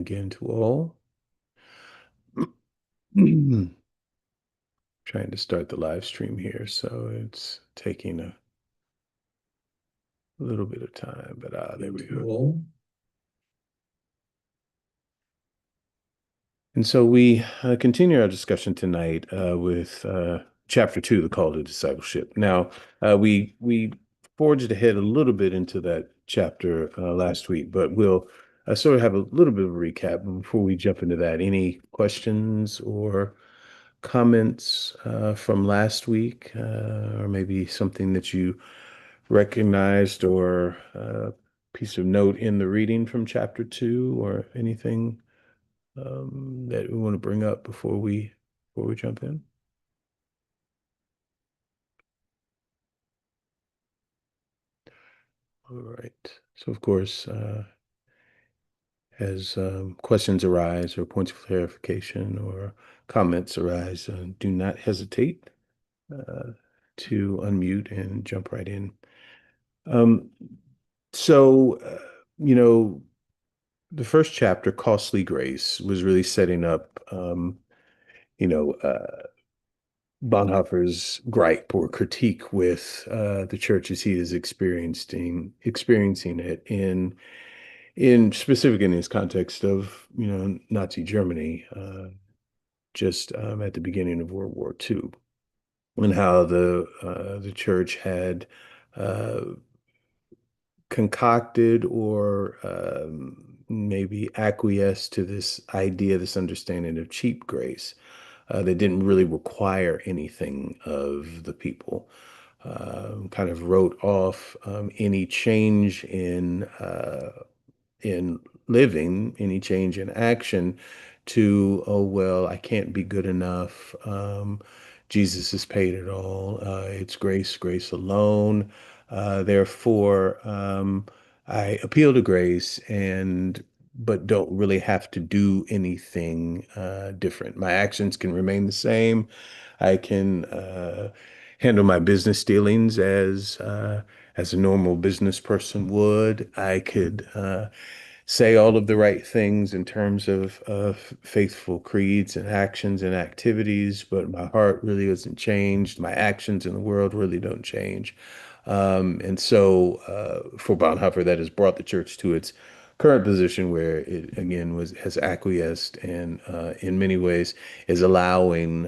Again to all. Trying to start the live stream here, so it's taking a little bit of time, but there we go. And so we continue our discussion tonight with chapter 2, the call to discipleship. Now, we forged ahead a little bit into that chapter last week, but we'll sort of have a little bit of a recap before we jump into that. Any questions or comments from last week, or maybe something that you recognized or piece of note in the reading from chapter 2, or anything that we want to bring up before we jump in? All right. So, of course, as questions arise or points of clarification or comments arise, do not hesitate uh, to unmute and jump right in. Um, so, you know, the first chapter, Costly Grace, was really setting up, you know, Bonhoeffer's gripe or critique with the church as he is experiencing it in specific in his context of Nazi Germany, just at the beginning of World War II, and how the church had uh, concocted or maybe acquiesced to this idea, this understanding of cheap grace that didn't really require anything of the people. Kind of wrote off any change in living, any change in action to, oh, well, I can't be good enough. Jesus has paid it all. It's grace, grace alone. Therefore, I appeal to grace but don't really have to do anything different. My actions can remain the same. I can handle my business dealings as a normal business person would. I could say all of the right things in terms of faithful creeds and actions and activities, but my heart really isn't changed. My actions in the world really don't change. And so for Bonhoeffer, that has brought the church to its current position where it again has acquiesced and in many ways is allowing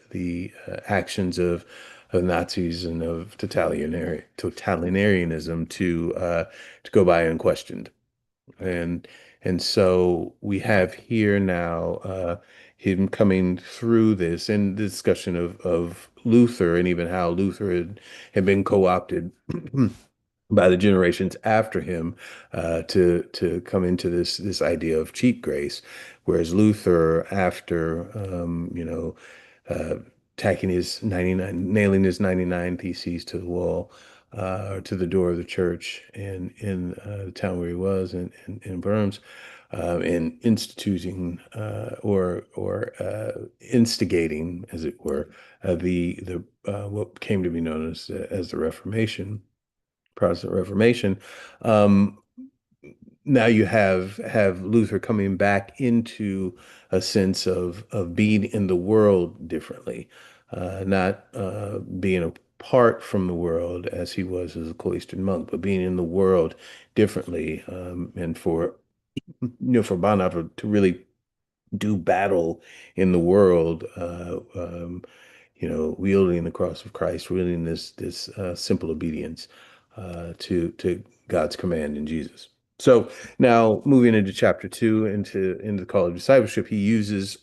the actions of Nazis and of totalitarianism to go by unquestioned. And and so we have here now him coming through this and the discussion of Luther and even how Luther had been co-opted by the generations after him to come into this idea of cheap grace, whereas Luther, after uh, tacking his 99, nailing his 99 theses to the wall, or to the door of the church in the town where he was in Worms, and instituting or instigating, as it were, the what came to be known as the Reformation. Protestant Reformation. Um, Now you have Luther coming back into a sense of being in the world differently, not being apart from the world as he was as a cloistered monk, but being in the world differently. And for for Bonhoeffer to really do battle in the world, wielding the cross of Christ, wielding this simple obedience to God's command in Jesus. So now moving into chapter 2, into the call of discipleship, he uses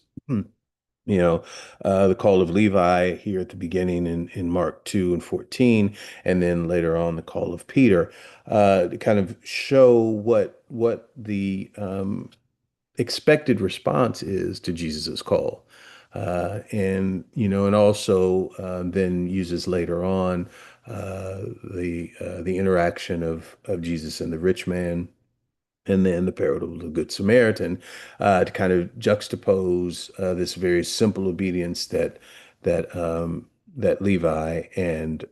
the call of Levi here at the beginning in Mark 2 and 14, and then later on the call of Peter, to kind of show what the expected response is to Jesus's call. And also then uses later on the interaction of Jesus and the rich man, and then the parable of the Good Samaritan, to kind of juxtapose this very simple obedience that Levi and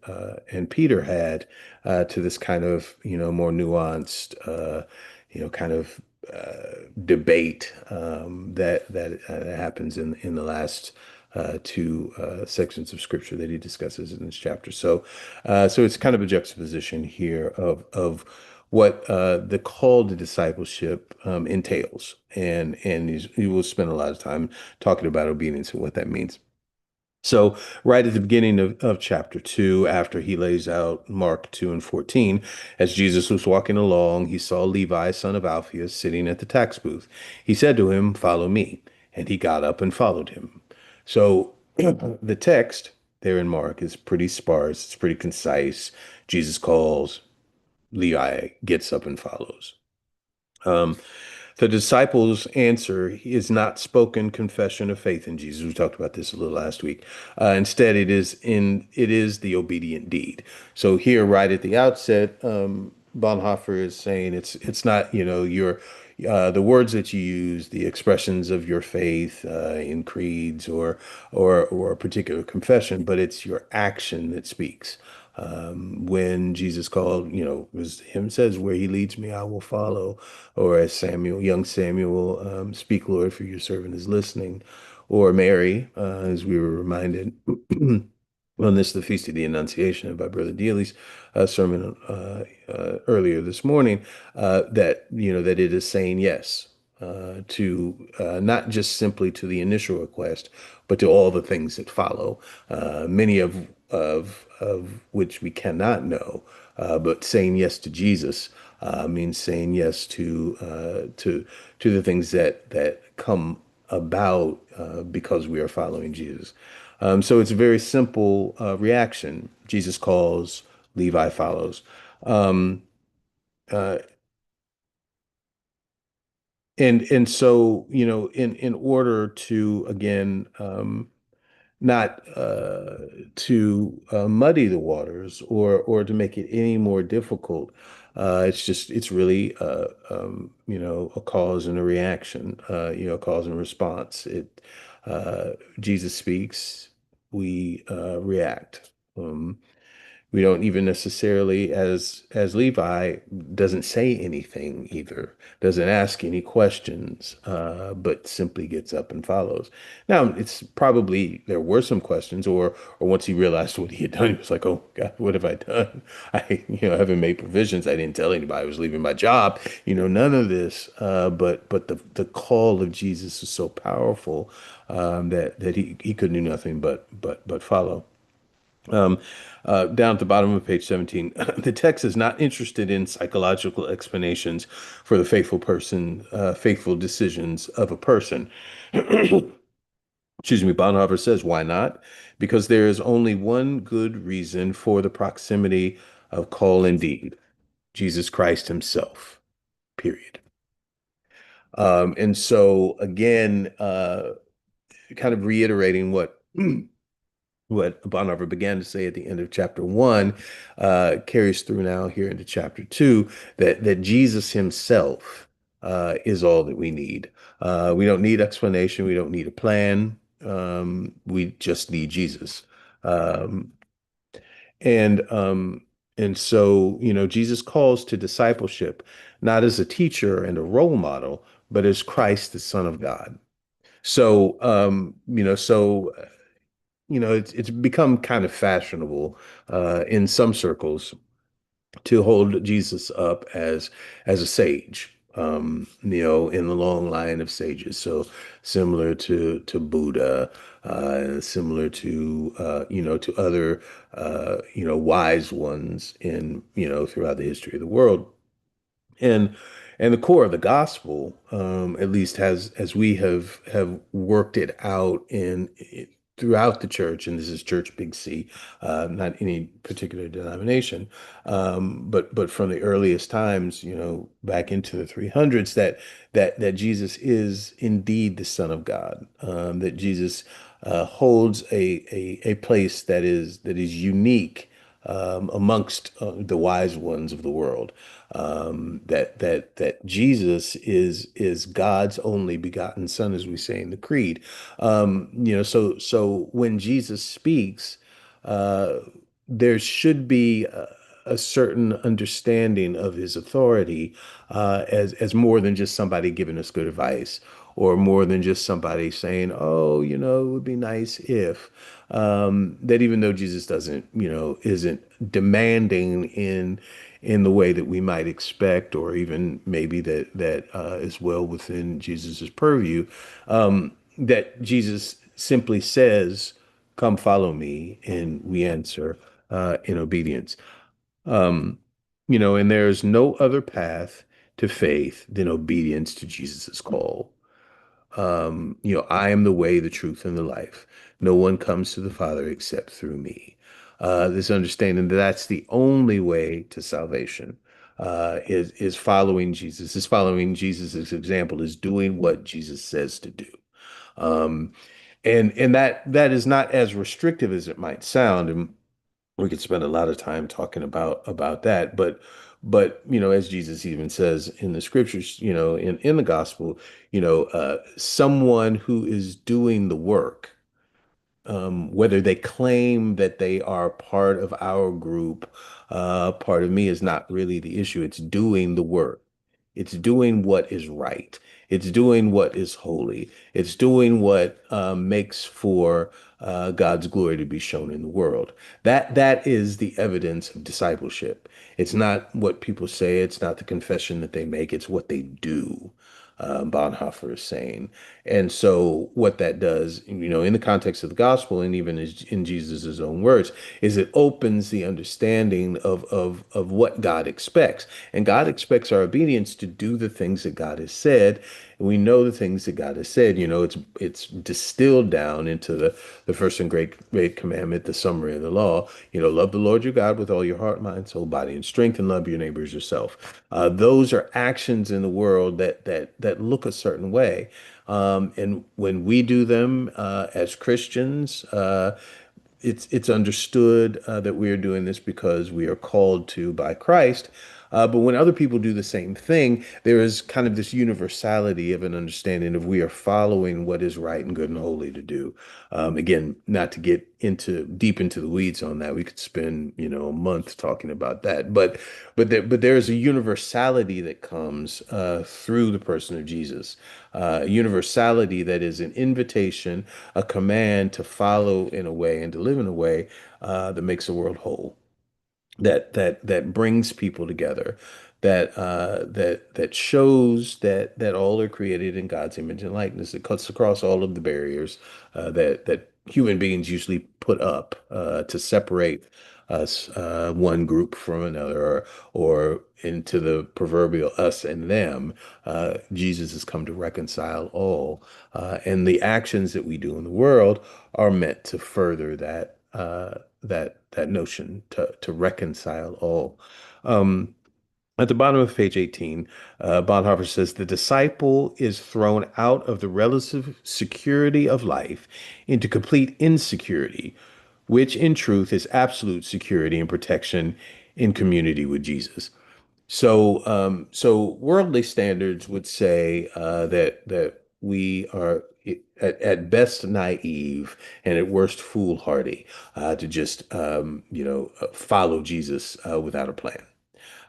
Peter had to this kind of more nuanced kind of debate that happens in the last two sections of scripture that he discusses in this chapter. So it's kind of a juxtaposition here of what the call to discipleship entails, and he will spend a lot of time talking about obedience and what that means. So, right at the beginning of chapter 2, after he lays out Mark 2 and 14, as Jesus was walking along, he saw Levi, son of Alphaeus, sitting at the tax booth. He said to him, "Follow me." And he got up and followed him. So, the text there in Mark is pretty sparse, it's pretty concise. Jesus calls, Levi gets up and follows. Um, the disciples' answer is not spoken confession of faith in Jesus. We talked about this a little last week. Instead, it is the obedient deed. So here, right at the outset, Bonhoeffer is saying it's not your the words that you use, the expressions of your faith in creeds or a particular confession, but it's your action that speaks. When Jesus called, was him says, "Where he leads me, I will follow," or as young Samuel, "Speak, Lord, for your servant is listening," or Mary, as we were reminded on this, the Feast of the Annunciation by Brother Dealey's sermon earlier this morning, that it is saying yes to not just simply to the initial request, but to all the things that follow, many of which we cannot know. But saying yes to Jesus means saying yes to the things that come about because we are following Jesus. So it's a very simple reaction. Jesus calls, Levi follows. Um, uh, and so, in order to again not to muddy the waters or to make it any more difficult, it's really a cause and a reaction, a cause and response. Jesus speaks, we react. We don't even necessarily, as Levi doesn't say anything either, doesn't ask any questions, but simply gets up and follows. Now, it's probably there were some questions, or once he realized what he had done, he was like, "Oh God, what have I done? I haven't made provisions. I didn't tell anybody I was leaving my job. None of this." But the call of Jesus is so powerful that he could do nothing but follow. Um, Down at the bottom of page 17, the text is not interested in psychological explanations for the faithful decisions of a person. Excuse me, Bonhoeffer says, why not? Because there is only one good reason for the proximity of call and deed, Jesus Christ himself, period. And so, again, kind of reiterating what Bonhoeffer began to say at the end of chapter 1 carries through now here into chapter 2, that Jesus himself is all that we need. We don't need explanation. We don't need a plan. We just need Jesus. Um, and um, and so, Jesus calls to discipleship, not as a teacher and a role model, but as Christ, the Son of God. So, it's become kind of fashionable in some circles to hold Jesus up as a sage, in the long line of sages. So similar to Buddha, similar to other wise ones in throughout the history of the world. And and the core of the gospel, at least as we have worked it out throughout the church, and this is Church Big C, not any particular denomination, but from the earliest times, back into the 300s, that Jesus is indeed the Son of God, that Jesus holds a place that is unique amongst the wise ones of the world. That Jesus is God's only begotten Son, as we say in the Creed. So when Jesus speaks, there should be. a certain understanding of his authority as more than just somebody giving us good advice, or more than just somebody saying, "Oh, it would be nice if." That even though Jesus doesn't, isn't demanding in the way that we might expect, or even maybe that is well within Jesus's purview, that Jesus simply says, "Come follow me," and we answer in obedience. Um, and there's no other path to faith than obedience to Jesus's call. I am the way, the truth, and the life. No one comes to the Father except through me. This understanding that that's the only way to salvation is following Jesus. Is following Jesus's example. Is doing what Jesus says to do. Um, and that is not as restrictive as it might sound. And we could spend a lot of time talking about that, but as Jesus even says in the scriptures, in the gospel, someone who is doing the work, whether they claim that they are part of our group, part of me, is not really the issue. It's doing the work. It's doing what is right. It's doing what is holy. It's doing what makes for God's glory to be shown in the world. That is the evidence of discipleship. It's not what people say. It's not the confession that they make. It's what they do. Bonhoeffer is saying. And so what that does, in the context of the gospel, and even in Jesus's own words, is it opens the understanding of what God expects. And God expects our obedience to do the things that God has said. And we know the things that God has said. It's distilled down into the first and great commandment, the summary of the law. Love the Lord your God with all your heart, mind, soul, body, and strength, and love your neighbor as yourself. Those are actions in the world that look a certain way. And when we do them as Christians, it's understood that we are doing this because we are called to by Christ. But when other people do the same thing, there is kind of this universality of an understanding of we are following what is right and good and holy to do. Again, not to get deep into the weeds on that. We could spend, a month talking about that. But there is a universality that comes through the person of Jesus. A universality that is an invitation, a command to follow in a way and to live in a way that makes the world whole, that brings people together, that shows that all are created in God's image and likeness. It cuts across all of the barriers that human beings usually put up to separate us, one group from another, or into the proverbial us and them. Jesus has come to reconcile all, and the actions that we do in the world are meant to further that notion to reconcile all. Um, at the bottom of page 18, Bonhoeffer says the disciple is thrown out of the relative security of life into complete insecurity, which in truth is absolute security and protection in community with Jesus. So worldly standards would say that we are at best naive and at worst foolhardy to just follow Jesus without a plan.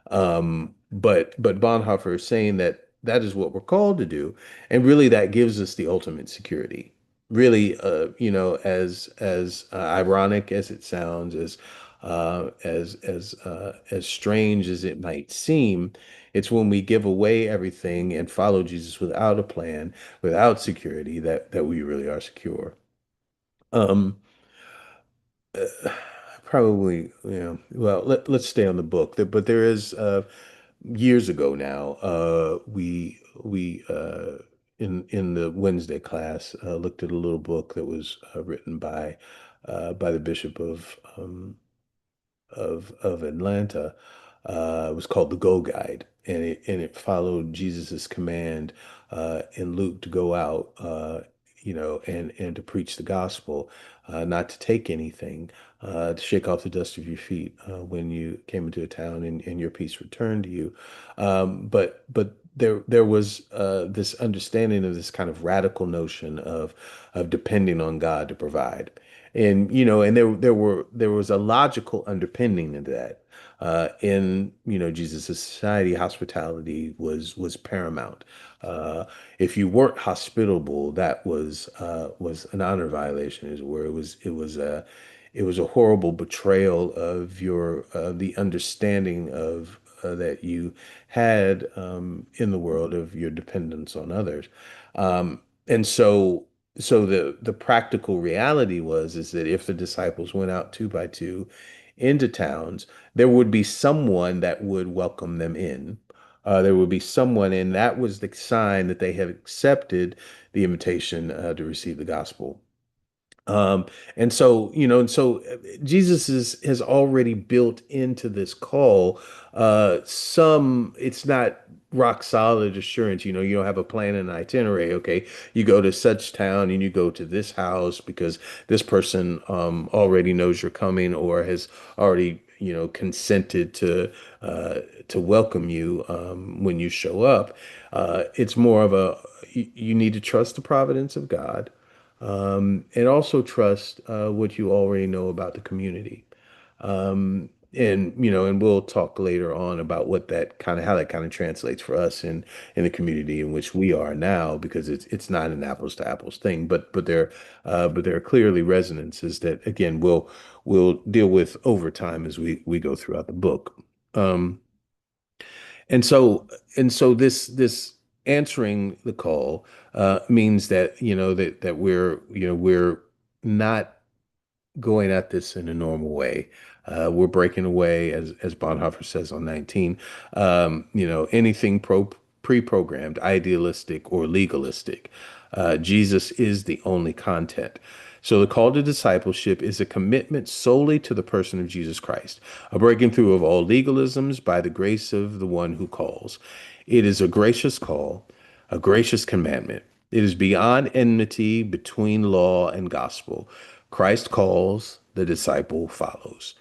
But Bonhoeffer is saying that that is what we're called to do, and really that gives us the ultimate security. Really, as ironic as it sounds, as strange as it might seem, it's when we give away everything and follow Jesus without a plan, without security, that we really are secure. Um, Probably, well, let's stay on the book. But there is years ago now, we in the Wednesday class looked at a little book that was written by the Bishop of Atlanta. It was called the Go Guide, and it followed Jesus's command in Luke to go out, and to preach the gospel, not to take anything, to shake off the dust of your feet when you came into a town, and your peace returned to you. But there was this understanding of this kind of radical notion of depending on God to provide. And there was a logical underpinning to that. In Jesus' society, hospitality was paramount. Uh, if you weren't hospitable, that was an honor violation, is where it was a horrible betrayal of your the understanding of that you had in the world of your dependence on others. And so the practical reality was is that if the disciples went out two by two into towns, there would be someone that would welcome them in. There would be someone, and that was the sign that they had accepted the invitation to receive the gospel. Um, and so Jesus has already built into this call it's not rock solid assurance. You don't have a plan and an itinerary. Okay, you go to such town and you go to this house because this person already knows you're coming or has already consented to welcome you when you show up. It's more of you need to trust the providence of God, and also trust what you already know about the community. And we'll talk later on about what that kind of how that kind of translates for us in the community in which we are now, because it's not an apples to apples thing, but there are clearly resonances that again we'll deal with over time as we go throughout the book. Um, and so this answering the call means that that we're not going at this in a normal way. We're breaking away, as Bonhoeffer says on 19. Anything pre-programmed, idealistic, or legalistic. Jesus is the only content. So the call to discipleship is a commitment solely to the person of Jesus Christ, a breaking through of all legalisms by the grace of the one who calls. It is a gracious call, a gracious commandment. It is beyond enmity between law and gospel. Christ calls, the disciple follows.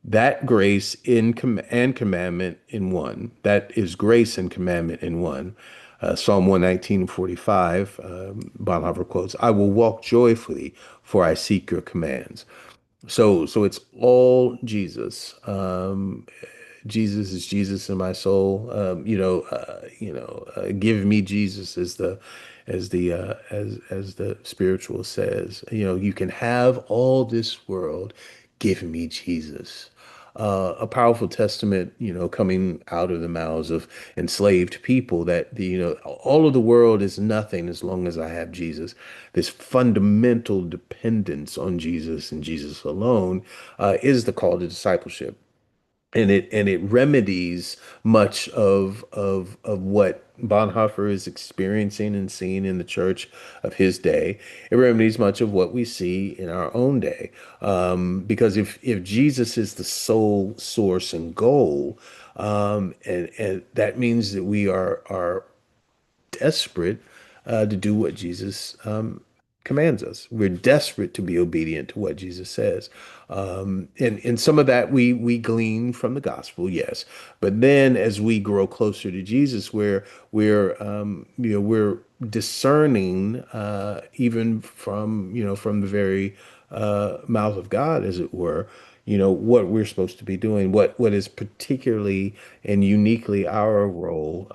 That grace and commandment in one. That is grace and commandment in one. Psalm 119:45, Bonhoeffer quotes, I will walk joyfully, for I seek your commands. So it's all Jesus. Jesus is Jesus in my soul. Give me Jesus as the spiritual says. You can have all this world. Give me Jesus. A powerful testament, coming out of the mouths of enslaved people that all of the world is nothing as long as I have Jesus. This fundamental dependence on Jesus and Jesus alone is the call to discipleship, and it remedies much of what Bonhoeffer is experiencing and seeing in the church of his day. It remedies much of what we see in our own day, because if Jesus is the sole source and goal, and that means that we are desperate to do what Jesus commands us. We're desperate to be obedient to what Jesus says. And some of that we glean from the gospel, yes. But then as we grow closer to Jesus, we're discerning even from the very mouth of God, as it were, what we're supposed to be doing, what is particularly and uniquely our role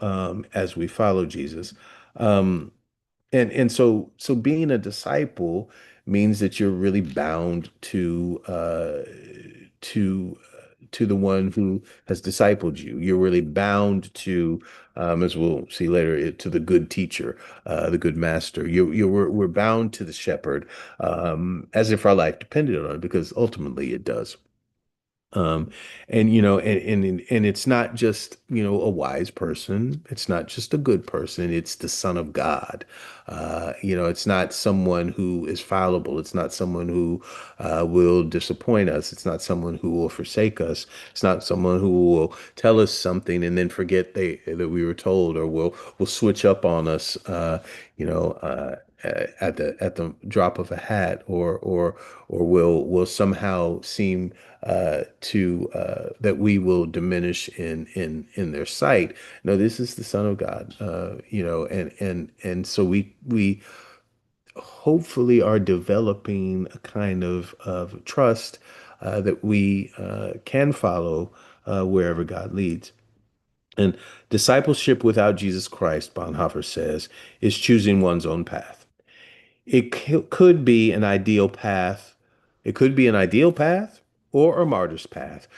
as we follow Jesus. Um, and so being a disciple means that you're really bound to to the one who has discipled you. You're really bound to, as we'll see later, to the good teacher, the good master. We're bound to the shepherd, as if our life depended on it, because ultimately it does. Um, and it's not just, a wise person. It's not just a good person. It's the Son of God. It's not someone who is fallible. It's not someone who will disappoint us. It's not someone who will forsake us. It's not someone who will tell us something and then forget that we were told, or will switch up on us. At the drop of a hat, or will somehow seem to that we will diminish in their sight. No, this is the Son of God, and so we hopefully are developing a kind of trust that we can follow wherever God leads. And discipleship without Jesus Christ, Bonhoeffer says, is choosing one's own path. Could be an ideal path. It could be an ideal path or a martyr's path,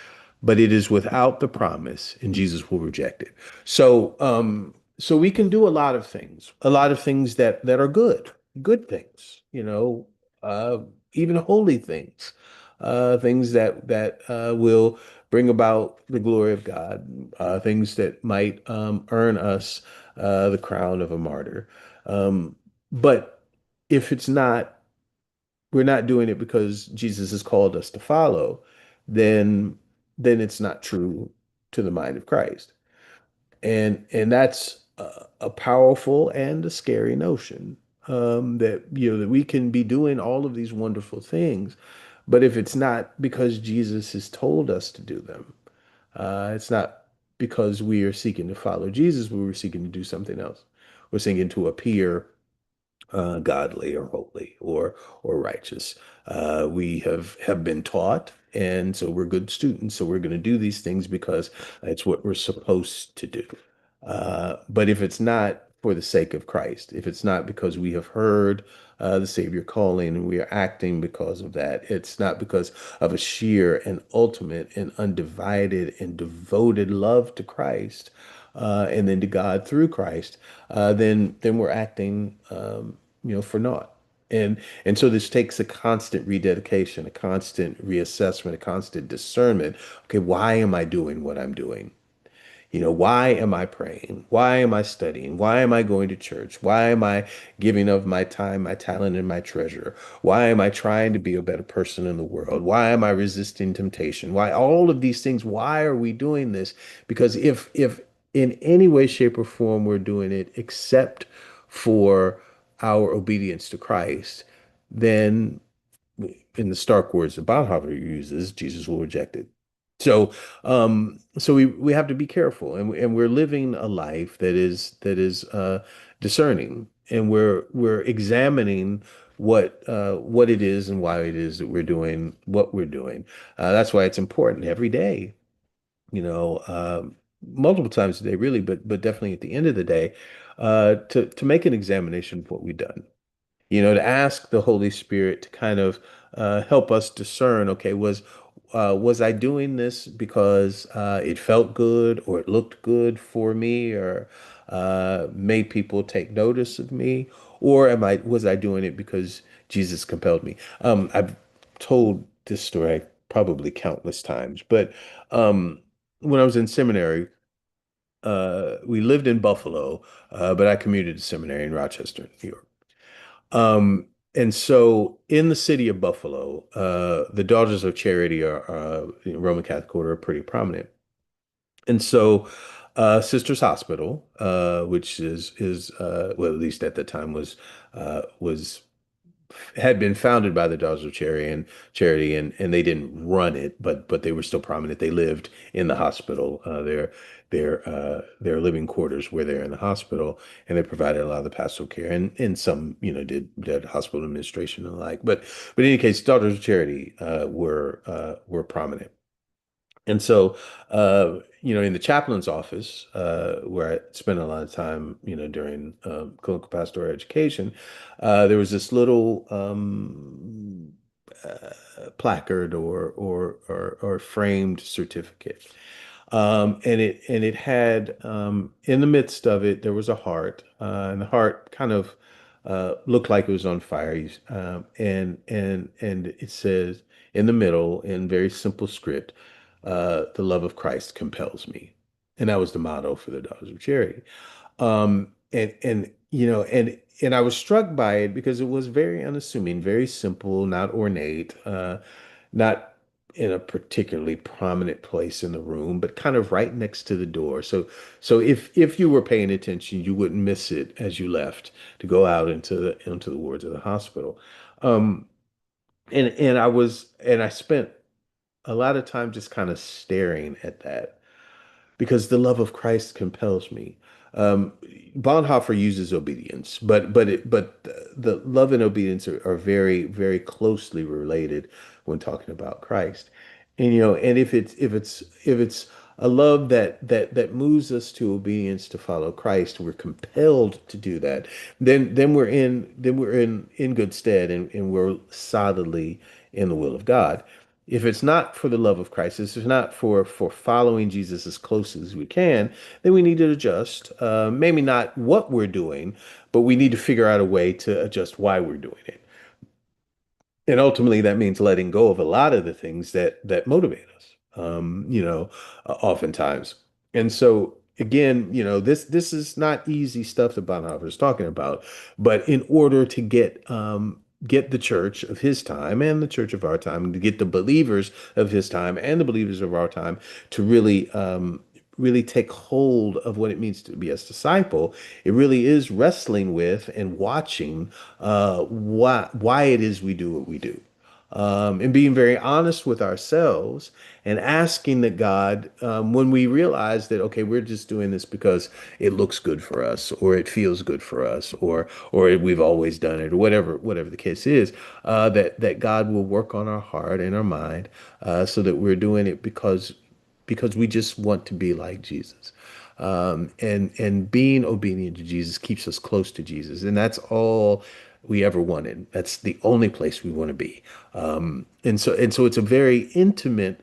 but it is without the promise, and Jesus will reject it. So we can do a lot of things that are good things, uh, even holy things, things that will bring about the glory of God, things that might earn us the crown of a martyr. But if it's not, we're not doing it because Jesus has called us to follow, then it's not true to the mind of Christ. And that's a powerful and a scary notion, that that we can be doing all of these wonderful things, but if it's not because Jesus has told us to do them, it's not because we are seeking to follow Jesus, we were seeking to do something else. We're seeking to appear godly or holy or righteous. We have been taught, and so we're good students. So we're going to do these things because it's what we're supposed to do. But if it's not for the sake of Christ, if it's not because we have heard the Savior calling and we are acting because of that, it's not because of a sheer and ultimate and undivided and devoted love to Christ, and then to God through Christ, then we're acting, for naught. And so this takes a constant rededication, a constant reassessment, a constant discernment. Okay, why am I doing what I'm doing? Why am I praying? Why am I studying? Why am I going to church? Why am I giving of my time, my talent, and my treasure? Why am I trying to be a better person in the world? Why am I resisting temptation? Why all of these things? Why are we doing this? Because if in any way, shape, or form we're doing it except for our obedience to Christ, then in the stark words that Bonhoeffer uses, Jesus will reject it. So we have to be careful, and we're living a life that is discerning, and we're examining what it is and why it is that we're doing what we're doing. That's why it's important every day, you know, um, multiple times a day, really, but definitely at the end of the day, to make an examination of what we've done, to ask the Holy Spirit to kind of help us discern, okay, was I doing this because it felt good or it looked good for me or made people take notice of me, or was I doing it because Jesus compelled me? I've told this story probably countless times, but um, when I was in seminary, we lived in Buffalo, but I commuted to seminary in Rochester, New York. And so in the city of Buffalo, the Daughters of Charity are, Roman Catholic order, are pretty prominent. And so Sisters Hospital, which is well, at least at the time was had been founded by the Daughters of Charity, and they didn't run it, but they were still prominent. They lived in the hospital. Their living quarters were there in the hospital, and they provided a lot of the pastoral care, and some did hospital administration and the like. But in any case, Daughters of Charity were prominent. And so, in the chaplain's office, where I spent a lot of time, during clinical pastoral education, there was this little placard or framed certificate. And it had, in the midst of it, there was a heart, and the heart kind of looked like it was on fire. And it says in the middle, in very simple script, the love of Christ compels me. And that was the motto for the Daughters of Charity. And I was struck by it because it was very unassuming, very simple, not ornate, not in a particularly prominent place in the room, but kind of right next to the door. So if you were paying attention, you wouldn't miss it as you left to go out into the wards of the hospital. Um, and I spent a lot of time just kind of staring at that because the love of Christ compels me. Um, Bonhoeffer uses obedience, but the love and obedience are very, very closely related when talking about Christ. And if it's a love that moves us to obedience to follow Christ. We're compelled to do that. Then we're in good stead, and we're solidly in the will of God. If it's not for the love of Christ, if it's not for following Jesus as close as we can, then we need to adjust. Maybe not what we're doing, but we need to figure out a way to adjust why we're doing it. And ultimately, that means letting go of a lot of the things that motivate us. Oftentimes. And so again, this is not easy stuff that Bonhoeffer is talking about. But in order to get the church of his time and the church of our time, to get the believers of his time and the believers of our time to really take hold of what it means to be a disciple, it really is wrestling with and watching why it is we do what we do. And being very honest with ourselves and asking that God, when we realize that, okay, we're just doing this because it looks good for us, or it feels good for us, or we've always done it, or whatever the case is, that God will work on our heart and our mind, so that we're doing it because we just want to be like Jesus. And being obedient to Jesus keeps us close to Jesus, and that's all we ever wanted. That's the only place we want to be. And so it's a very intimate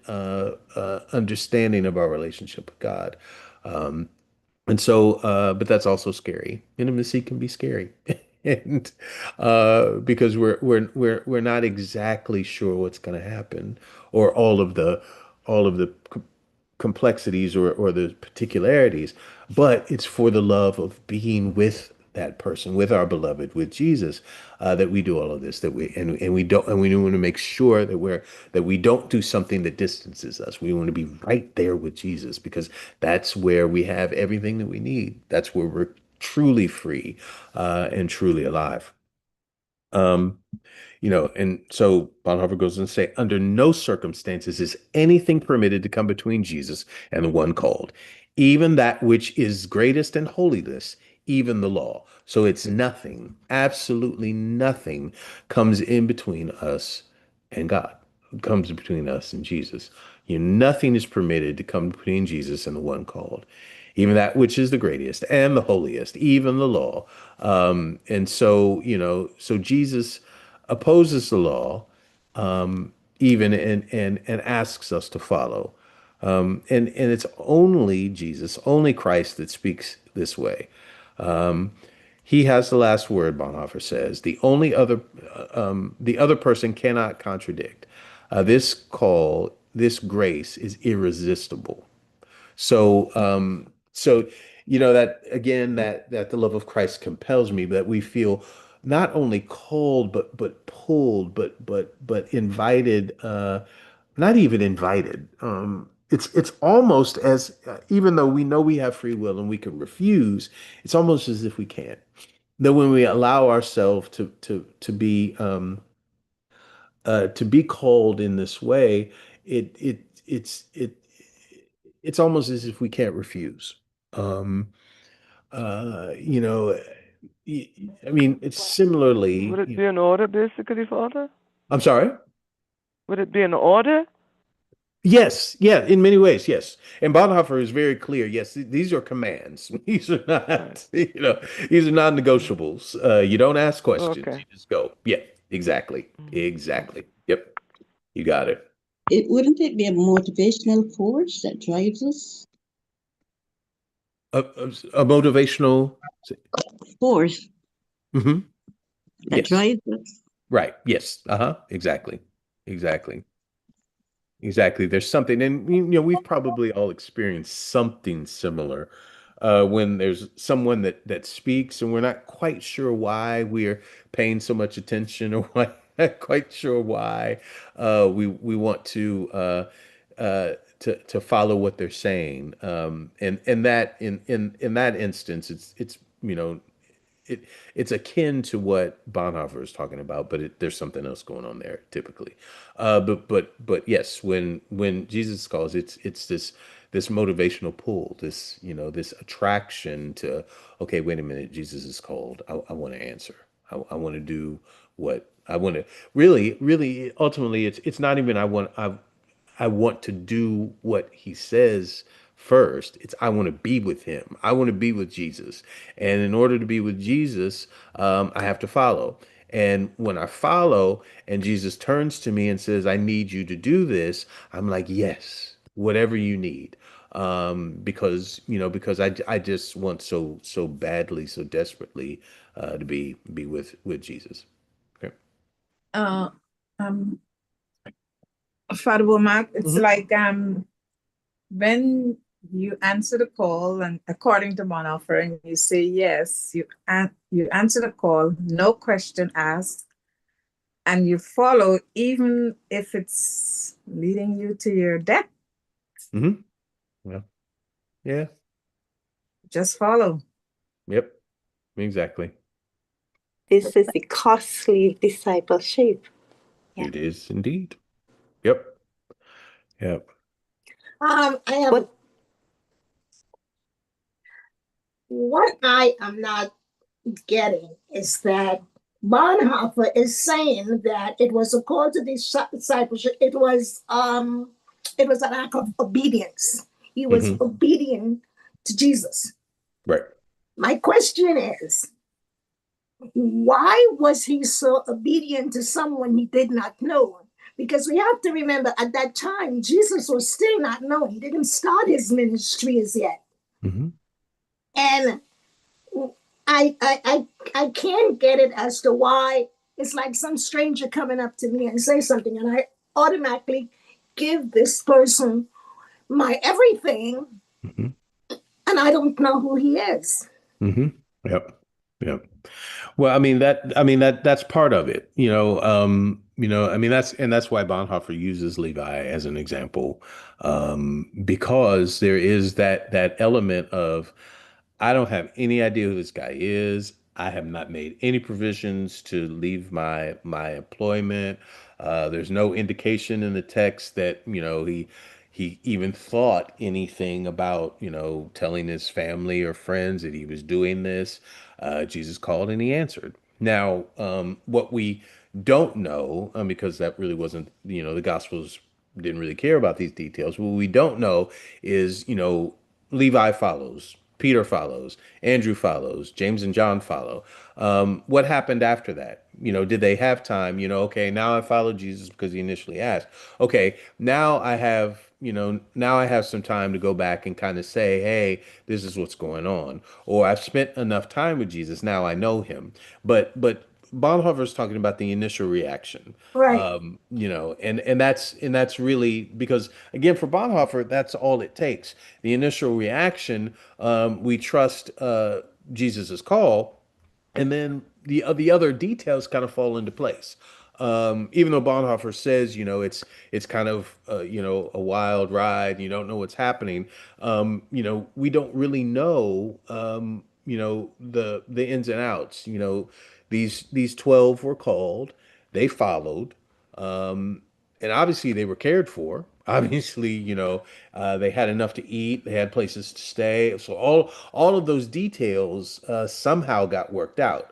understanding of our relationship with God. And so, but that's also scary. Intimacy can be scary, and because we're not exactly sure what's going to happen, or all of the complexities, or the particularities, but it's for the love of being with that person, with our beloved, with Jesus, that we do all of this. That we want to make sure that we don't do something that distances us. We want to be right there with Jesus, because that's where we have everything that we need. That's where we're truly free, and truly alive. Um, and so Bonhoeffer goes on to say, under no circumstances is anything permitted to come between Jesus and the one called, even that which is greatest in holiness, even the law. So it's nothing, absolutely nothing comes in between us and God, comes between us and Jesus. Nothing is permitted to come between Jesus and the one called, even that which is the greatest and the holiest, even the law. And so, so Jesus opposes the law, even and asks us to follow. And it's only Jesus, only Christ that speaks this way. Um, he has the last word, Bonhoeffer says. The other person cannot contradict. This call, this grace is irresistible. So that again, that the love of Christ compels me, that we feel not only called, but pulled, but invited, not even invited. It's almost as, even though we know we have free will and we can refuse, it's almost as if we can't. That when we allow ourselves to be called in this way, it it it's it it's almost as if we can't refuse. Um, you know, I mean, it's Would similarly, it be an order, basically, Father? I'm sorry. Would it be an order? Yes, yeah, in many ways, yes. And Bonhoeffer is very clear. Yes, these are commands. These are Right. not, these are Mm. non-negotiables. You don't ask questions. Okay. You just go. Yeah, exactly. Mm. Exactly. Yep. You got it. It wouldn't it be a motivational force that drives us? A motivational. Force Hmm. that Yes. drives us. Right. Yes. Uh-huh. Exactly. Exactly. Exactly. There's something, and we've probably all experienced something similar, when there's someone that speaks, and we're not quite sure why we're paying so much attention, or why not quite sure why we want to follow what they're saying. And that in that instance, it's it it's akin to what Bonhoeffer is talking about, but there's something else going on there typically. But yes, when Jesus calls, it's this motivational pull, this attraction to, okay, wait a minute, Jesus is called. I want to answer. I want to do what I want to. Really, ultimately, it's not even I want to do what he says first. It's I want to be with him. I want to be with Jesus. And in order to be with Jesus, I have to follow. And when I follow and Jesus turns to me and says, I need you to do this, I'm like, yes, whatever you need. Because, because I just want so badly, so desperately, to be with Jesus. Okay. Uh, um, Father Womack, it's Hmm. like when you answer the call and according to Bonhoeffer and you say yes, you answer the call, no question asked, and you follow even if it's leading you to your death, Hmm. Yeah. Yeah. just follow. Yep. Exactly. This is the costly discipleship. Yeah. It is indeed. Yep. Yep. I have what I am not getting is that Bonhoeffer is saying that it was a call to discipleship. It was an act of obedience. He was Hmm. obedient to Jesus. Right. My question is, why was he so obedient to someone he did not know? Because we have to remember at that time, Jesus was still not known. He didn't start his ministry as yet. Hmm. And I can't get it as to why it's like some stranger coming up to me and say something, and I automatically give this person my everything, Hmm. and I don't know who he is. Hmm. Yep. Yep. Well, that's part of it. That's why Bonhoeffer uses Levi as an example, because there is that element of I don't have any idea who this guy is. I have not made any provisions to leave my employment. There's no indication in the text that he even thought anything about telling his family or friends that he was doing this. Jesus called and he answered. Now, what we don't know, because that really wasn't, the Gospels didn't really care about these details. What we don't know is, Levi follows, Peter follows, Andrew follows, James and John follow. What happened after that? Did they have time? Okay, now I follow Jesus because he initially asked. Okay, now I have some time to go back and kind of say, hey, this is what's going on. Or I've spent enough time with Jesus, now I know him. But Bonhoeffer's talking about the initial reaction. Right. And that's really because again for Bonhoeffer that's all it takes. The initial reaction, we trust Jesus's call, and then the other details kind of fall into place. Even though Bonhoeffer says, it's kind of a wild ride, you don't know what's happening. We don't really know the ins and outs. These 12 were called, they followed, um, and obviously they were cared for. Obviously, they had enough to eat, they had places to stay. So all of those details somehow got worked out.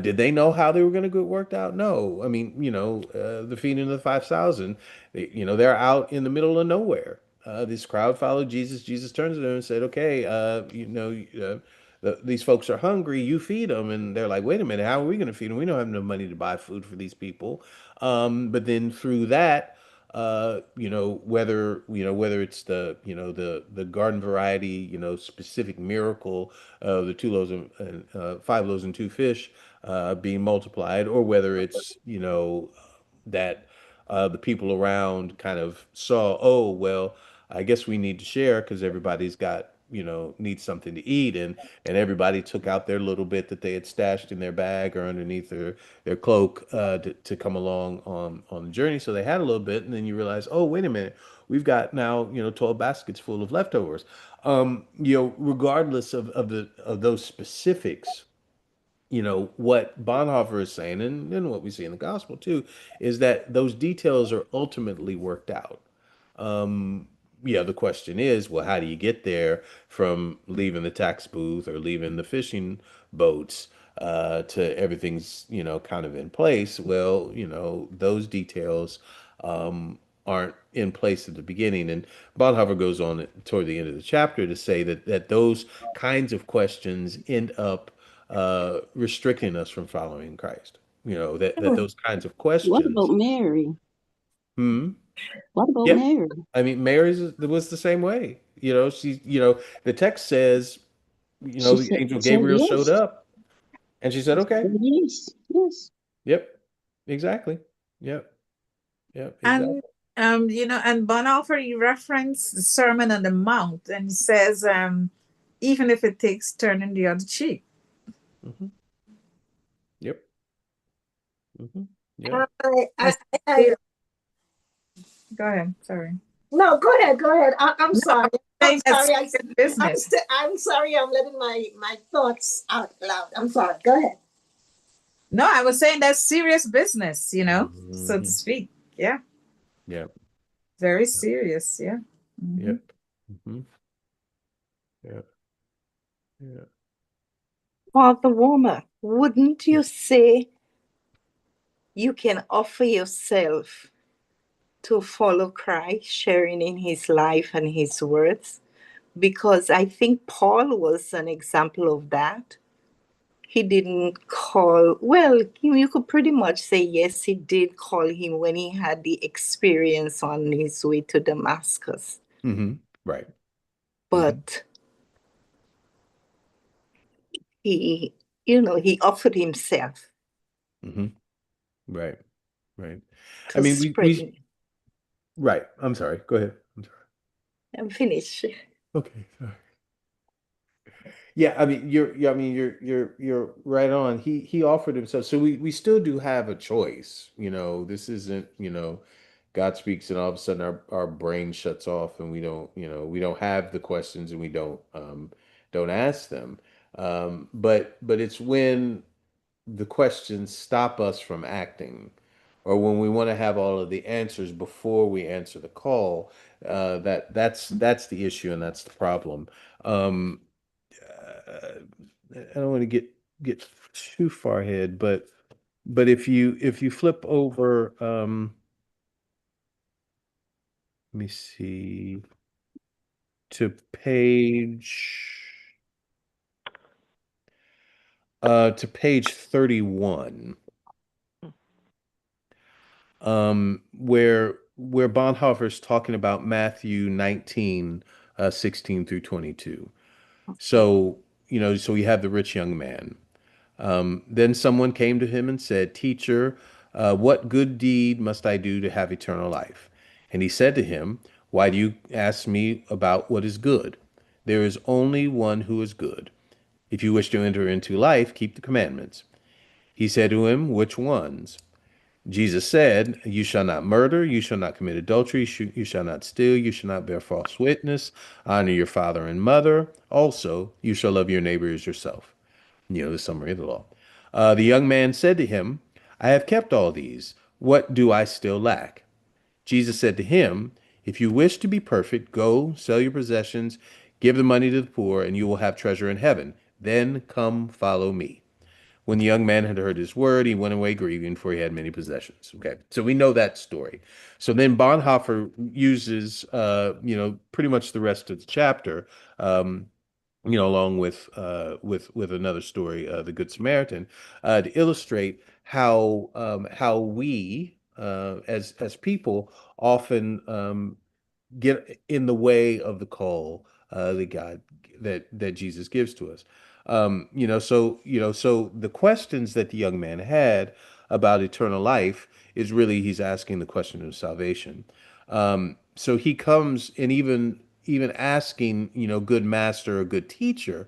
Did they know how they were going to get worked out? No. I mean, the feeding of the 5,000, they're out in the middle of nowhere. This crowd followed Jesus. Jesus turns to them and said, "Okay, these folks are hungry. You feed them." And they're like, "Wait a minute, how are we going to feed them? We don't have enough money to buy food for these people." But then through that, whether it's the garden variety, specific miracle of the 2 loaves and 5 loaves and 2 fish being multiplied, or whether it's that the people around kind of saw, oh well, I guess we need to share because everybody's got needs something to eat, and everybody took out their little bit that they had stashed in their bag or underneath their cloak to come along on the journey. So they had a little bit, and then you realize, oh, wait a minute, we've got now 12 baskets full of leftovers. Regardless of those specifics, what Bonhoeffer is saying, and what we see in the gospel too, is that those details are ultimately worked out. Um, yeah, the question is, well, how do you get there from leaving the tax booth or leaving the fishing boats to everything's, kind of in place? Well, those details aren't in place at the beginning. And Bonhoeffer goes on toward the end of the chapter to say that those kinds of questions end up restricting us from following Christ. That those kinds of What about questions. Mary? Hmm. What about Yeah. Mary? I mean, Mary's was the same way. The text says, She the angel said Gabriel showed yes. up and she said, okay. Yes. Yes. Yep. Exactly. Yep. Yep. And Exactly. and Bonhoeffer, he referenced the Sermon on the Mount, and he says, even if it takes turning the other cheek. Hmm. Yep. Hmm. Yeah. I, That's I, Go ahead. Sorry. no, go ahead, go ahead. I'm No, I'm sorry. I'm saying that's sorry. serious business. I'm sorry. I'm letting my thoughts out loud. I'm sorry. Go ahead. No, I was saying that's serious business, so to Hmm. speak. Yeah, Yep. very serious. Yeah. Hmm. Yep. Hmm. Yep. Yeah. Father Warmer, wouldn't you say you can offer yourself to follow Christ, sharing in his life and his words? Because I think Paul was an example of that. He didn't call, well, you could pretty much say, yes, he did call him when he had the experience on his way to Damascus. Hmm. Right. Hmm. But he offered himself Hmm. Right. Right. I to mean, spread it. right. I'm sorry. Go ahead. I'm sorry. I'm finished. Okay. Sorry. Yeah, I mean, you're right on. He offered himself. So we still do have a choice. This isn't, God speaks and all of a sudden our brain shuts off and we don't have the questions and we don't ask them. But it's when the questions stop us from acting, or when we want to have all of the answers before we answer the call, that's the issue and that's the problem. Um, I don't want to get too far ahead, but if you flip over, let me see, to page 31, where Bonhoeffer's talking about Matthew 19, 16 through 22. So, so you have the rich young man. Then someone came to him and said, Teacher, what good deed must I do to have eternal life? And he said to him, Why do you ask me about what is good? There is only one who is good. If you wish to enter into life, keep the commandments. He said to him, Which ones? Jesus said, You shall not murder, you shall not commit adultery, you shall not steal, you shall not bear false witness, honor your father and mother. Also, you shall love your neighbor as yourself. The summary of the law. The young man said to him, I have kept all these. What do I still lack? Jesus said to him, If you wish to be perfect, go sell your possessions, give the money to the poor, and you will have treasure in heaven. Then come follow me. When the young man had heard his word, he went away grieving, for he had many possessions. Okay, so we know that story. So then Bonhoeffer uses, pretty much the rest of the chapter, um, along with another story, the Good Samaritan, to illustrate how we, as people, often get in the way of the call that Jesus gives to us. So the questions that the young man had about eternal life is really he's asking the question of salvation. So he comes and even asking, good master or good teacher,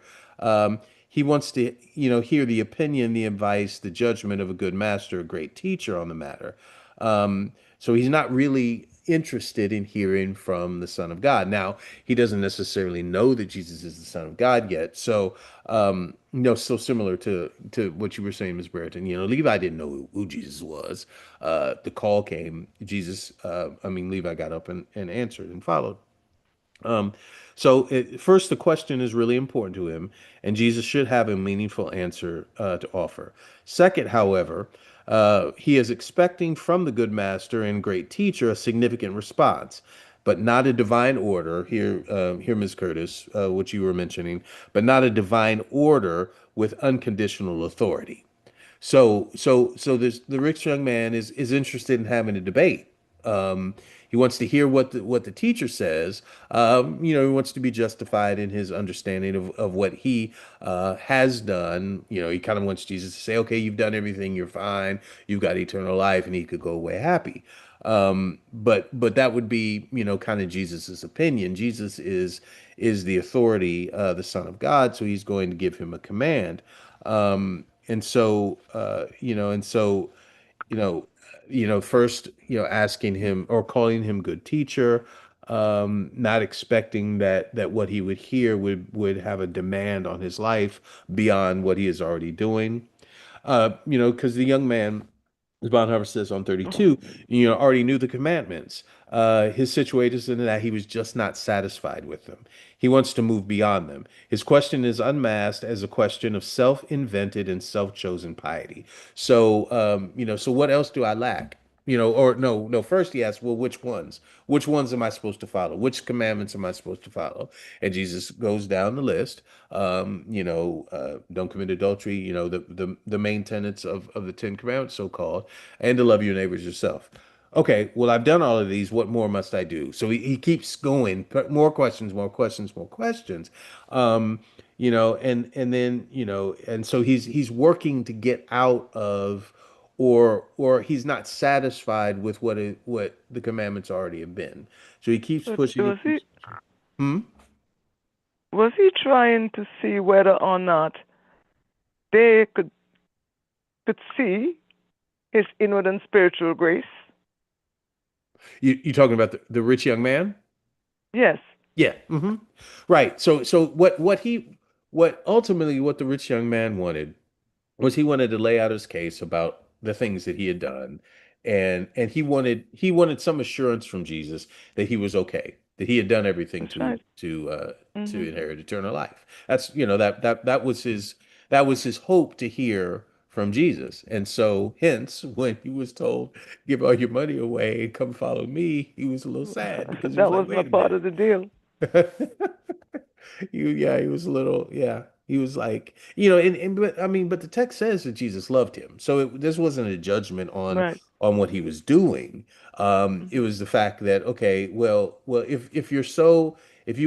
he wants to, hear the opinion, the advice, the judgment of a good master, a great teacher on the matter. So he's not really interested in hearing from the Son of God. Now, he doesn't necessarily know that Jesus is the Son of God yet. So, so similar to what you were saying, Ms. Brereton, Levi didn't know who Jesus was. The call came, Levi got up and answered and followed. Um, first, the question is really important to him, and Jesus should have a meaningful answer to offer. Second, however, He is expecting from the good master and great teacher a significant response, but not a divine order. Here, Ms. Curtis, what you were mentioning, but not a divine order with unconditional authority. So this the rich young man is interested in having a debate. He wants to hear what the teacher says. He wants to be justified in his understanding of what he has done. He kind of wants Jesus to say, "Okay, you've done everything. You're fine. You've got eternal life," and he could go away happy. But that would be, kind of Jesus's opinion. Jesus is the authority, the Son of God, so he's going to give him a command. And so, you know, first, asking him or calling him good teacher, not expecting that what he would hear would have a demand on his life beyond what he is already doing. Because the young man, as Bonhoeffer says on 32, already knew the commandments. His situation is in that he was just not satisfied with them. He wants to move beyond them. His question is unmasked as a question of self-invented and self-chosen piety. So what else do I lack? Or no, no, first he asks, well, which ones? Which ones am I supposed to follow? Which commandments am I supposed to follow? And Jesus goes down the list. Don't commit adultery, the main tenets of the Ten Commandments, so called, and to love your neighbors yourself. Okay, well, I've done all of these. What more must I do? So he keeps going, more questions, more questions, more questions. And then, and so he's working to get out of or he's not satisfied with what the commandments already have been. So he keeps But pushing, he was he keeps hmm? was he trying to see whether or not they could see his inward and spiritual grace? You talking about the rich young man? Yes. Yeah. Right. So what ultimately what the rich young man wanted was he wanted to lay out his case about the things that he had done, and he wanted some assurance from Jesus that he was okay, that he had done everything That's to right. to uh to Mhm. inherit eternal life. That's that was his hope to hear from Jesus. And so hence when he was told, give all your money away and come follow me, he was a little sad because he was That like, was wait not a part minute. of the deal. Yeah, he was a little, yeah. He was like, but I mean, but the text says that Jesus loved him. So this wasn't a judgment on Right. what he was doing. It Mhm. was the fact that, okay, well, if you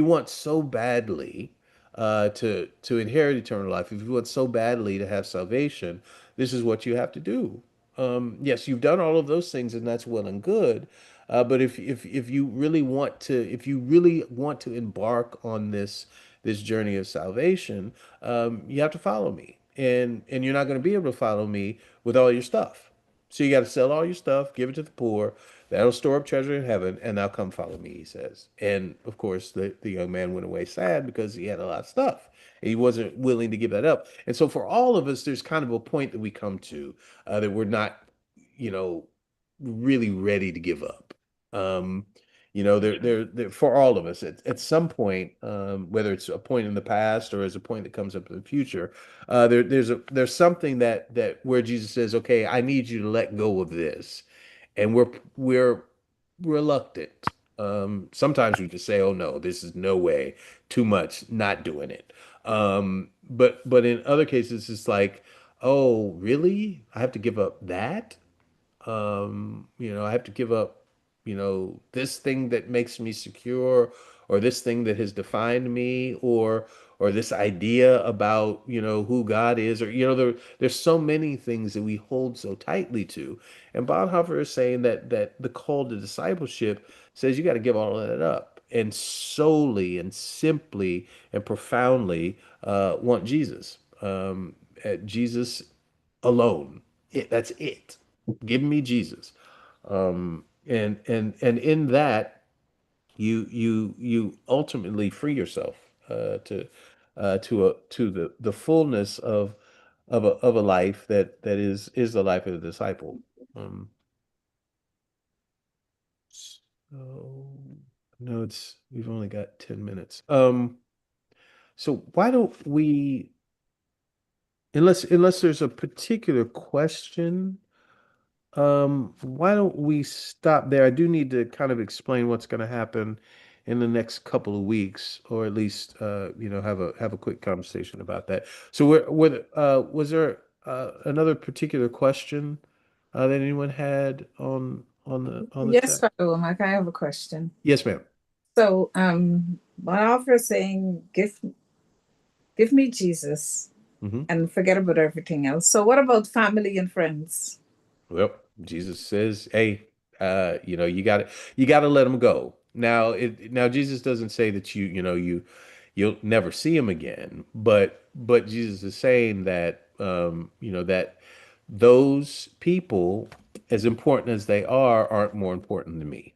want so badly to inherit eternal life, if you want so badly to have salvation, this is what you have to do. Yes, you've done all of those things, and that's well and good. But if you really want to embark on this journey of salvation, you have to follow me, and you're not going to be able to follow me with all your stuff. So you got to sell all your stuff, give it to the poor. That'll store up treasure in heaven, and now come follow me, he says. And of course, the young man went away sad because he had a lot of stuff. And he wasn't willing to give that up. And so for all of us, there's kind of a point that we come to that we're not, you know, really ready to give up. Um, That's right. there for all of us at some point, whether it's a point in the past or as a point that comes up in the future, there's something that where Jesus says, okay, I need you to let go of this, and we're reluctant. Sometimes we just say, oh no, this is no way, too much, not doing it. But in other cases, it's like, oh, really? I have to give up that? I have to give up, this thing that makes me secure, or this thing that has defined me, or this idea about, who God is, or, there's so many things that we hold so tightly to. And Bonhoeffer is saying that the call to discipleship says you got to give all of that up and solely and simply and profoundly want Jesus. Jesus alone. That's it. Give me Jesus. And in that you ultimately free yourself to the fullness of a life that is the life of the disciple. Um, so no, we've only got 10 minutes. So why don't we, unless there's a particular question, Why don't we stop there? I do need to kind of explain what's going to happen in the next couple of weeks, or at least have a quick conversation about that. So, was there another particular question that anyone had on the Yes, chat? Father Womack, I have a question. Yes, ma'am. So, Bonhoeffer is saying, give me Jesus Hmm. and forget about everything else. So, what about family and friends? Well, Jesus says, "Hey, you got to let them go." Now Jesus doesn't say that you'll never see him again, but Jesus is saying that that those people, as important as they are, aren't more important to me.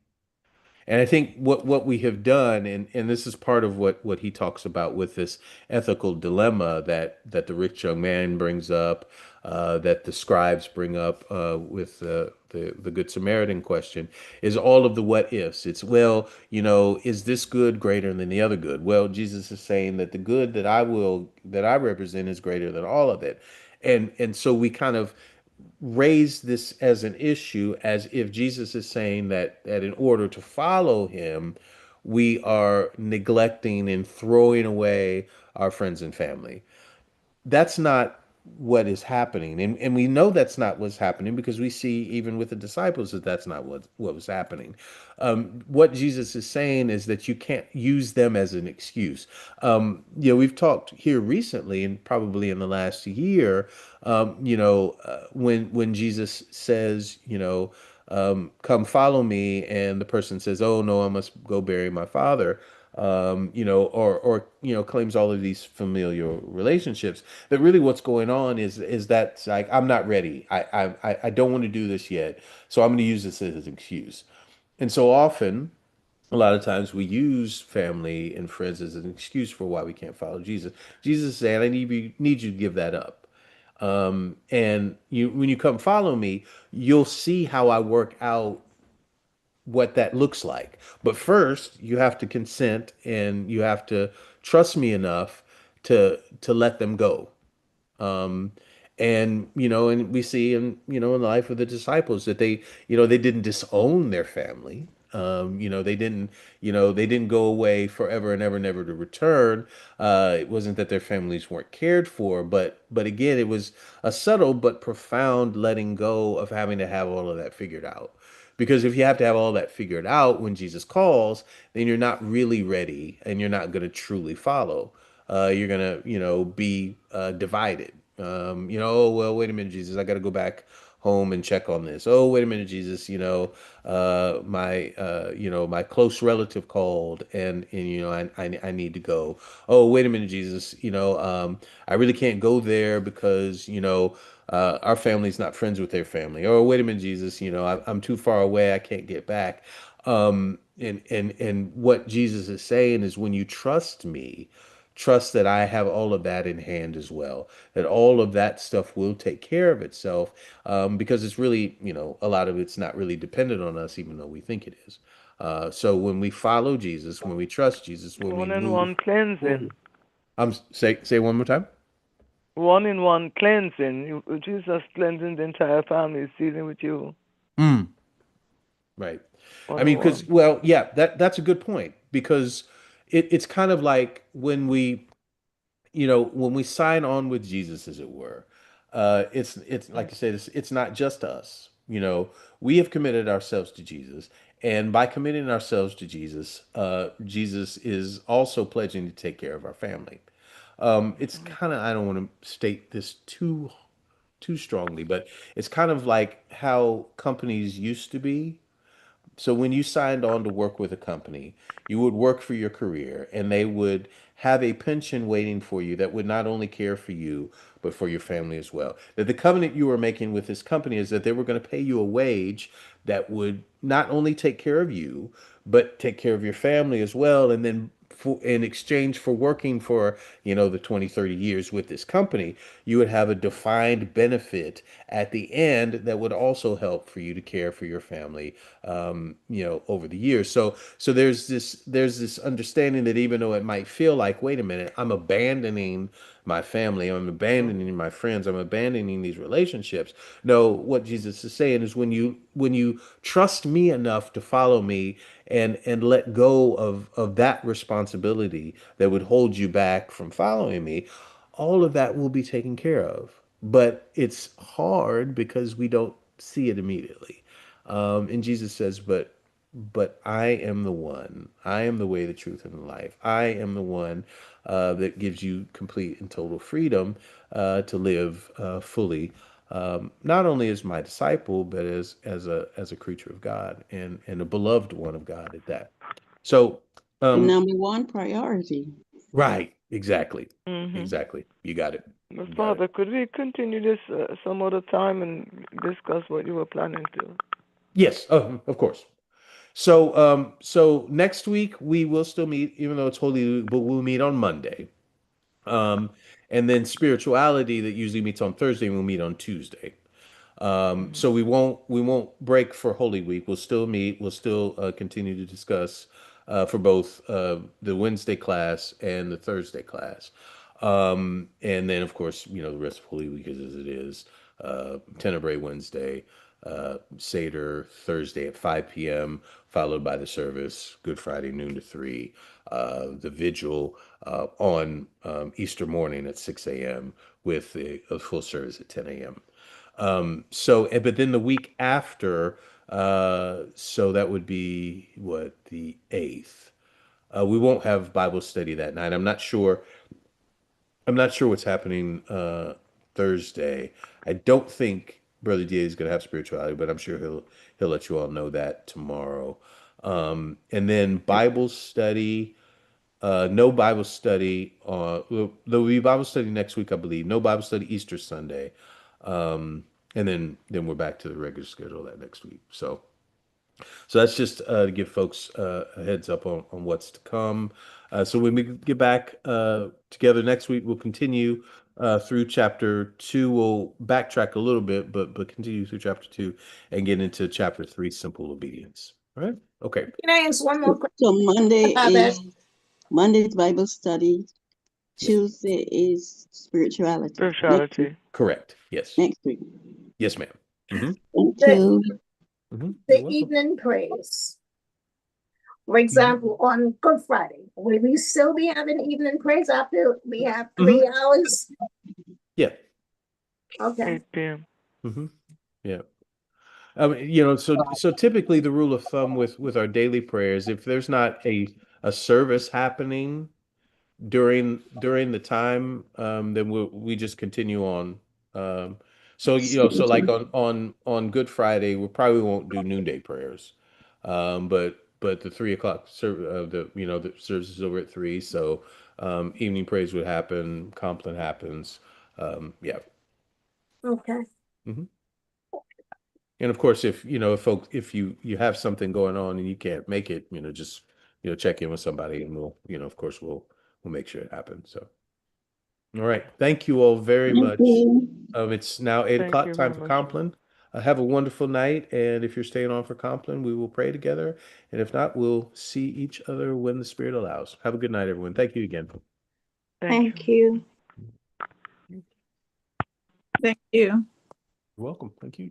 And I think what we have done, and this is part of what he talks about with this ethical dilemma that the rich young man brings up, that the scribes bring up with the Good Samaritan question, is all of the what ifs. It's, well, is this good greater than the other good? Well, Jesus is saying that the good that I represent is greater than all of it. And so we kind of raise this as an issue, as if Jesus is saying that in order to follow him, we are neglecting and throwing away our friends and family. That's not what is happening, and we know that's not what's happening because we see even with the disciples that that's not what was happening. What Jesus is saying is that you can't use them as an excuse. We've talked here recently and probably in the last year, when Jesus says, come follow me, and the person says, oh no, I must go bury my father, or claims all of these familial relationships. That really what's going on is that, like, I'm not ready. I don't want to do this yet, so I'm going to use this as an excuse. And so often, a lot of times we use family and friends as an excuse for why we can't follow Jesus. Jesus is saying, I need you to give that up. And when you come follow me, you'll see how I work out what that looks like. But first, you have to consent and you have to trust me enough to let them go. Um, and we see in the life of the disciples that they didn't disown their family. They didn't go away forever and ever, never to return. It wasn't that their families weren't cared for, but again, it was a subtle but profound letting go of having to have all of that figured out. Because if you have to have all that figured out when Jesus calls, then you're not really ready and you're not going to truly follow. You're going to, be divided. Oh, well, wait a minute, Jesus, I got to go back home and check on this. Oh, wait a minute, Jesus, my close relative called and I need to go. Oh, wait a minute, Jesus, I really can't go there because, our family's not friends with their family. Oh, wait a minute, Jesus, I'm too far away. I can't get back. And what Jesus is saying is, when you trust me, trust that I have all of that in hand as well, that all of that stuff will take care of itself, because it's really, a lot of it's not really dependent on us, even though we think it is. So when we follow Jesus, when we trust Jesus, when we One in move, one cleansing. say one more time. One in one cleansing. Jesus cleansing the entire family is dealing with you. Mm, right. One I on mean, because, one. well, yeah, that's a good point, because it's kind of like when we sign on with Jesus, as it were, it's like I said, it's not just us. We have committed ourselves to Jesus, and by committing ourselves to Jesus, Jesus is also pledging to take care of our family. It's kind of, I don't want to state this too strongly, but it's kind of like how companies used to be. So when you signed on to work with a company, you would work for your career and they would have a pension waiting for you that would not only care for you, but for your family as well. That the covenant you were making with this company is that they were going to pay you a wage that would not only take care of you, but take care of your family as well. And then in exchange for working for, the 20, 30 years with this company, you would have a defined benefit at the end that would also help for you to care for your family, over the years. So there's this understanding that even though it might feel like, wait a minute, I'm abandoning my family. I'm abandoning my friends. I'm abandoning these relationships. No, what Jesus is saying is when you trust me enough to follow me and let go of that responsibility that would hold you back from following me, all of that will be taken care of. But it's hard because we don't see it immediately. And Jesus says, but I am the one. I am the way, the truth, and the life. I am the one that gives you complete and total freedom to live fully, not only as my disciple, but as a creature of God and a beloved one of God at that. So, The um, number one priority. right, exactly, Mm-hmm. exactly. You got it. But You got it. Father, could we continue this some other time and discuss what you were planning to? Yes, of course. So next week we will still meet, even though it's Holy Week, but we'll meet on Monday. Um, and then spirituality that usually meets on Thursday, we'll meet on Tuesday. So we won't break for Holy Week. We'll still meet. We'll still continue to discuss for both the Wednesday class and the Thursday class. And then of course, the rest of Holy Week is as it is. Tenebrae Wednesday, Seder Thursday at 5 p.m., followed by the service Good Friday noon to 3. The vigil on Easter morning at 6 a.m. with a full service at 10 a.m. But then the week after, so that would be what, the 8th. We won't have Bible study that night. I'm not sure what's happening Thursday. I don't think Brother D is going to have spirituality, but I'm sure he'll let you all know that tomorrow. And then Bible study. No Bible study. Well, there'll be Bible study next week, I believe. No Bible study Easter Sunday, and then we're back to the regular schedule that next week. So that's just to give folks a heads up on what's to come. So when we get back together next week, we'll continue through chapter 2. We'll backtrack a little bit, but continue through chapter 2 and get into chapter 3, simple obedience. All right? Okay. Can I ask one more question? So Monday about that? Monday's Bible study. Yes. Tuesday is spirituality. Spirituality. Correct. Yes. Next week. Yes, ma'am. Mm-hmm. Thank The, you. Mm-hmm. You're the welcome. evening praise. For Mm-hmm. example, on Good Friday, will we still be having evening praise after we have Mm-hmm. 3 hours? Yeah. Okay. 8 p.m. Mm-hmm. Yeah. So typically the rule of thumb with our daily prayers, if there's not a service happening during the time, then we just continue on. Um, so like on Good Friday, we probably won't do noonday prayers, but the 3 o'clock the service is over at 3, so evening praise would happen, compline happens, yeah. Okay. Mhm. And of course, if you have something going on and you can't make it, just check in with somebody, and of course we'll make sure it happens. So, all right, thank you all very Thank much. you. It's now eight Thank o'clock. you Time very for much. Compline. Have a wonderful night, and if you're staying on for Compline, we will pray together. And if not, we'll see each other when the Spirit allows. Have a good night, everyone. Thank you again. Thank you. Thank you. Thank you. You're welcome. Thank you.